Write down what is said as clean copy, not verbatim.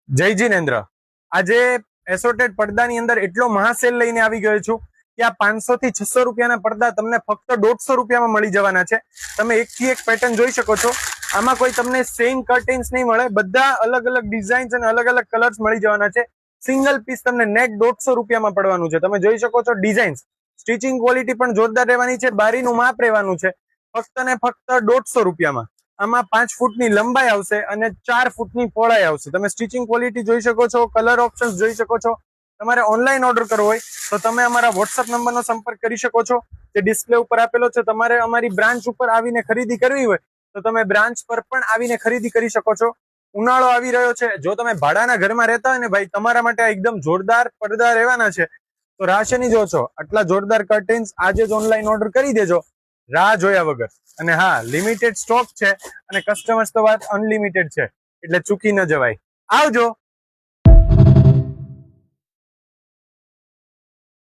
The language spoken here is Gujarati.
જય જીનેન્દ્ર। આજે એસોટેડ પડદાની અંદર એટલો મહાસેલ લઈને આવી ગયો છું કે આ 500 થી 600 રૂપિયાના પડદા તમને ફક્ત 150 રૂપિયામાં મળી જવાના છે। તમે એકથી એક પેટર્ન જોઈ શકો છો। આમાં કોઈ તમને સેમ કર્ટેન્સ નહીં મળે, બધા અલગ અલગ ડિઝાઇન્સ અને અલગ અલગ કલર્સ મળી જવાના છે। સિંગલ પીસ તમને નેટ 150 રૂપિયામાં પડવાનું છે। તમે જોઈ શકો છો ડિઝાઇન્સ, સ્ટિચિંગ ક્વોલિટી પણ જોરદાર રહેવાની છે, બારીનું માપ રહેવાનું છે, ફક્ત ને ફક્ત 150 રૂપિયામાં। આમાં 5 ફૂટની લંબાઈ આવશે અને 4 ફૂટની પહોળાઈ આવશે। તમે સ્ટિચિંગ ક્વોલિટી જોઈ શકો છો, કલર ઓપ્શન્સ જોઈ શકો છો। તમારે ઓનલાઈન ઓર્ડર કરવો હોય તો તમે અમારા વોટ્સઅપ નંબરનો સંપર્ક કરી શકો છો, જે ડિસ્પ્લે ઉપર આપેલો છે। તમારે અમારી બ્રાન્ચ ઉપર આવીને ખરીદી કરવી હોય તો તમે બ્રાન્ચ પર પણ આવીને ખરીદી કરી શકો છો। ઉનાળો આવી રહ્યો છે, જો તમે ભાડાના ઘરમાં રહેતા હોય ને ભાઈ, તમારા માટે એકદમ જોરદાર પડદા રહેવાના છે, તો રાહ શેની જો છો? આટલા જોરદાર કર્ટેન્સ આજે જ ઓનલાઈન ઓર્ડર કરી દેજો, રાહ જોયા વગર। અને હા, લિમિટેડ સ્ટોક છે અને કસ્ટમર્સ તો વાત અનલિમિટેડ છે, એટલે ચૂકી ન જવાય। આવજો।